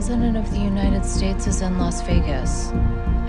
President of the United States is in Las Vegas.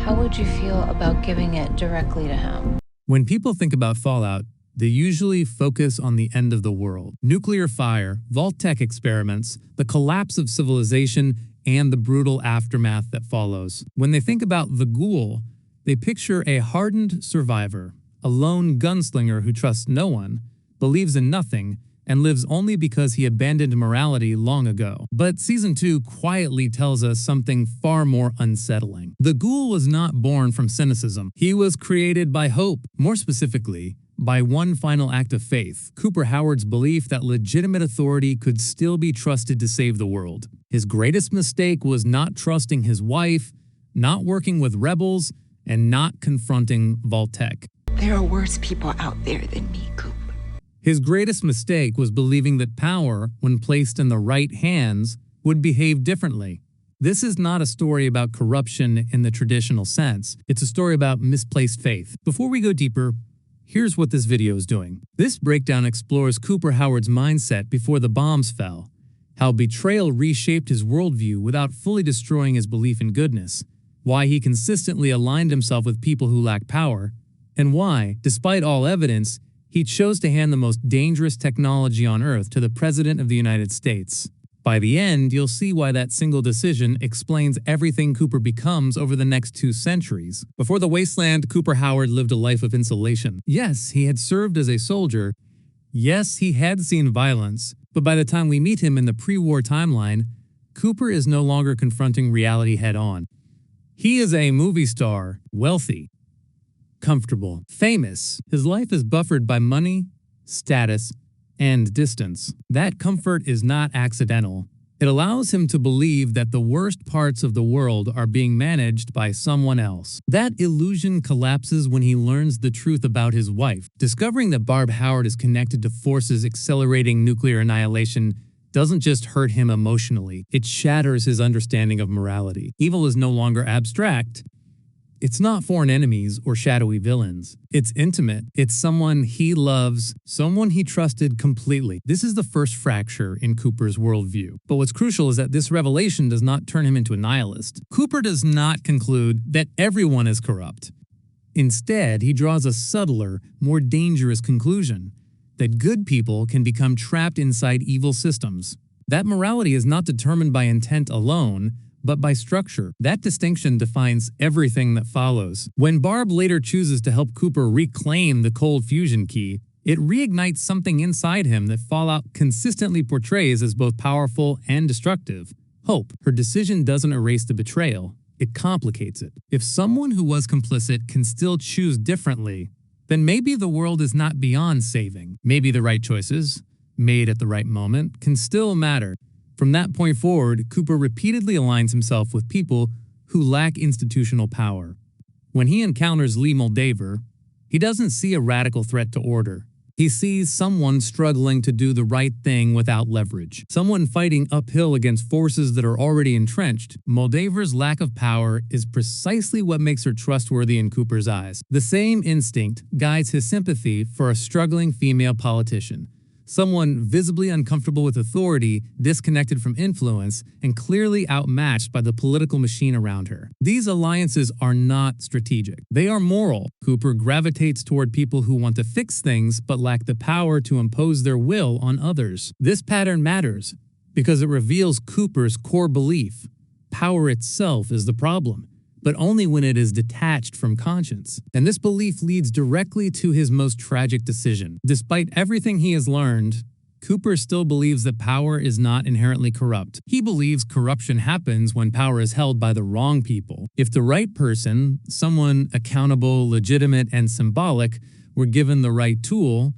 How would you feel about giving it directly to him? When people think about Fallout, they usually focus on the end of the world. Nuclear fire, Vault-Tec experiments, the collapse of civilization, and the brutal aftermath that follows. When they think about the Ghoul, they picture a hardened survivor, a lone gunslinger who trusts no one, believes in nothing, and lives only because he abandoned morality long ago. But Season 2 quietly tells us something far more unsettling. The Ghoul was not born from cynicism. He was created by hope. More specifically, by one final act of faith, Cooper Howard's belief that legitimate authority could still be trusted to save the world. His greatest mistake was not trusting his wife, not working with rebels, and not confronting Vault-Tec. There are worse people out there than me, Coop. His greatest mistake was believing that power, when placed in the right hands, would behave differently. This is not a story about corruption in the traditional sense. It's a story about misplaced faith. Before we go deeper, here's what this video is doing. This breakdown explores Cooper Howard's mindset before the bombs fell, how betrayal reshaped his worldview without fully destroying his belief in goodness, why he consistently aligned himself with people who lack power, and why, despite all evidence, he chose to hand the most dangerous technology on Earth to the President of the United States. By the end, you'll see why that single decision explains everything Cooper becomes over the next 2 centuries. Before the wasteland, Cooper Howard lived a life of insulation. Yes, he had served as a soldier. Yes, he had seen violence. But by the time we meet him in the pre-war timeline, Cooper is no longer confronting reality head-on. He is a movie star, wealthy, comfortable, famous. His life is buffered by money, status, and distance. That comfort is not accidental. It allows him to believe that the worst parts of the world are being managed by someone else. That illusion collapses when he learns the truth about his wife. Discovering that Barb Howard is connected to forces accelerating nuclear annihilation doesn't just hurt him emotionally, it shatters his understanding of morality. Evil is no longer abstract. It's not foreign enemies or shadowy villains. It's intimate. It's someone he loves, someone he trusted completely. This is the first fracture in Cooper's worldview. But what's crucial is that this revelation does not turn him into a nihilist. Cooper does not conclude that everyone is corrupt. Instead, he draws a subtler, more dangerous conclusion: that good people can become trapped inside evil systems. That morality is not determined by intent alone, but by structure. That distinction defines everything that follows. When Barb later chooses to help Cooper reclaim the cold fusion key, it reignites something inside him that Fallout consistently portrays as both powerful and destructive: hope. Her decision doesn't erase the betrayal, it complicates it. If someone who was complicit can still choose differently, then maybe the world is not beyond saving. Maybe the right choices, made at the right moment, can still matter. From that point forward, Cooper repeatedly aligns himself with people who lack institutional power. When he encounters Lee Moldaver, he doesn't see a radical threat to order. He sees someone struggling to do the right thing without leverage, someone fighting uphill against forces that are already entrenched. Moldaver's lack of power is precisely what makes her trustworthy in Cooper's eyes. The same instinct guides his sympathy for a struggling female politician, someone visibly uncomfortable with authority, disconnected from influence, and clearly outmatched by the political machine around her. These alliances are not strategic. They are moral. Cooper gravitates toward people who want to fix things but lack the power to impose their will on others. This pattern matters because it reveals Cooper's core belief: power itself is the problem, but only when it is detached from conscience. And this belief leads directly to his most tragic decision. Despite everything he has learned, Cooper still believes that power is not inherently corrupt. He believes corruption happens when power is held by the wrong people. If the right person, someone accountable, legitimate, and symbolic, were given the right tool,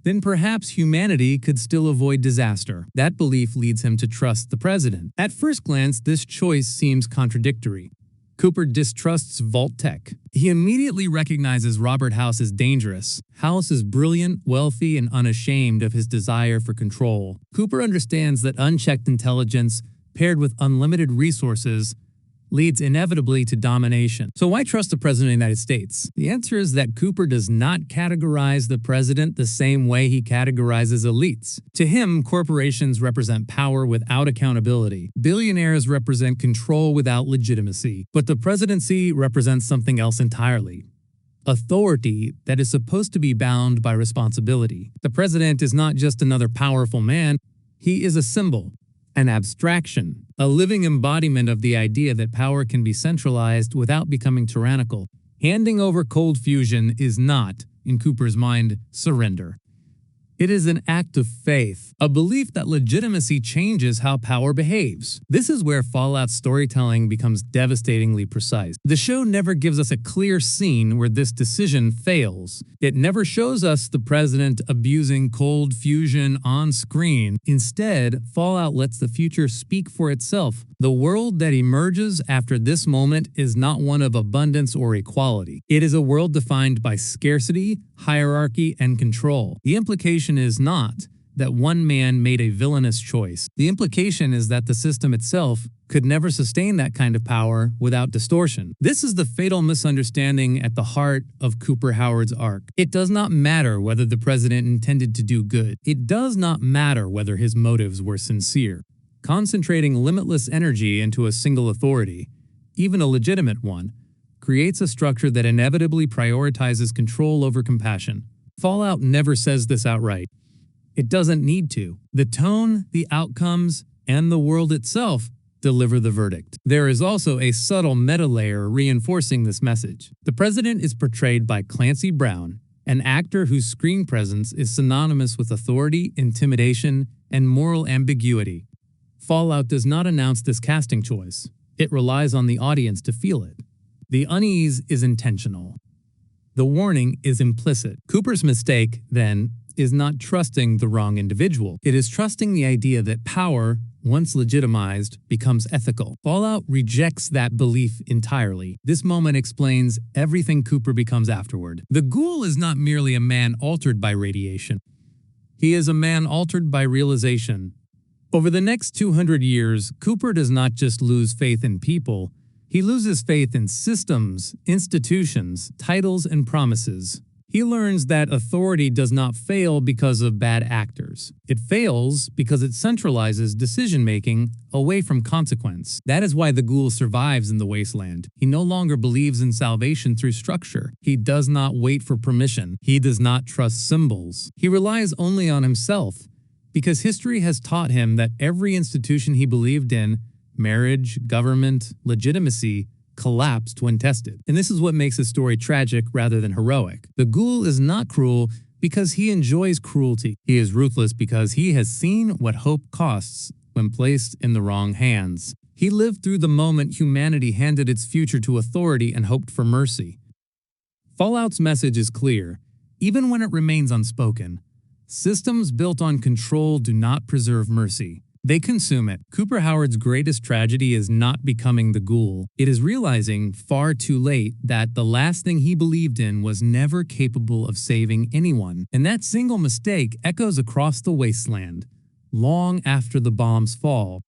then perhaps humanity could still avoid disaster. That belief leads him to trust the president. At first glance, this choice seems contradictory. Cooper distrusts Vault-Tec. He immediately recognizes Robert House as dangerous. House is brilliant, wealthy, and unashamed of his desire for control. Cooper understands that unchecked intelligence, paired with unlimited resources, leads inevitably to domination. So why trust the President of the United States? The answer is that Cooper does not categorize the president the same way he categorizes elites. To him, corporations represent power without accountability. Billionaires represent control without legitimacy. But the presidency represents something else entirely. Authority that is supposed to be bound by responsibility. The president is not just another powerful man, he is a symbol, an abstraction, a living embodiment of the idea that power can be centralized without becoming tyrannical. Handing over cold fusion is not, in Cooper's mind, surrender. It is an act of faith, a belief that legitimacy changes how power behaves. This is where Fallout's storytelling becomes devastatingly precise. The show never gives us a clear scene where this decision fails. It never shows us the president abusing cold fusion on screen. Instead, Fallout lets the future speak for itself. The world that emerges after this moment is not one of abundance or equality. It is a world defined by scarcity, hierarchy, and control. The implication is not that one man made a villainous choice. The implication is that the system itself could never sustain that kind of power without distortion. This is the fatal misunderstanding at the heart of Cooper Howard's arc. It does not matter whether the president intended to do good. It does not matter whether his motives were sincere. Concentrating limitless energy into a single authority, even a legitimate one, creates a structure that inevitably prioritizes control over compassion. Fallout never says this outright. It doesn't need to. The tone, the outcomes, and the world itself deliver the verdict. There is also a subtle meta layer reinforcing this message. The president is portrayed by Clancy Brown, an actor whose screen presence is synonymous with authority, intimidation, and moral ambiguity. Fallout does not announce this casting choice. It relies on the audience to feel it. The unease is intentional. The warning is implicit. Cooper's mistake, then, is not trusting the wrong individual. It is trusting the idea that power, once legitimized, becomes ethical. Fallout rejects that belief entirely. This moment explains everything Cooper becomes afterward. The Ghoul is not merely a man altered by radiation. He is a man altered by realization. Over the next 200 years, Cooper does not just lose faith in people, he loses faith in systems, institutions, titles, and promises. He learns that authority does not fail because of bad actors. It fails because it centralizes decision-making away from consequence. That is why the Ghoul survives in the wasteland. He no longer believes in salvation through structure. He does not wait for permission. He does not trust symbols. He relies only on himself, because history has taught him that every institution he believed in, marriage, government, legitimacy, collapsed when tested. And this is what makes his story tragic rather than heroic. The Ghoul is not cruel because he enjoys cruelty. He is ruthless because he has seen what hope costs when placed in the wrong hands. He lived through the moment humanity handed its future to authority and hoped for mercy. Fallout's message is clear, even when it remains unspoken. Systems built on control do not preserve mercy. They consume it. Cooper Howard's greatest tragedy is not becoming the Ghoul. It is realizing, far too late, that the last thing he believed in was never capable of saving anyone. And that single mistake echoes across the wasteland, long after the bombs fall.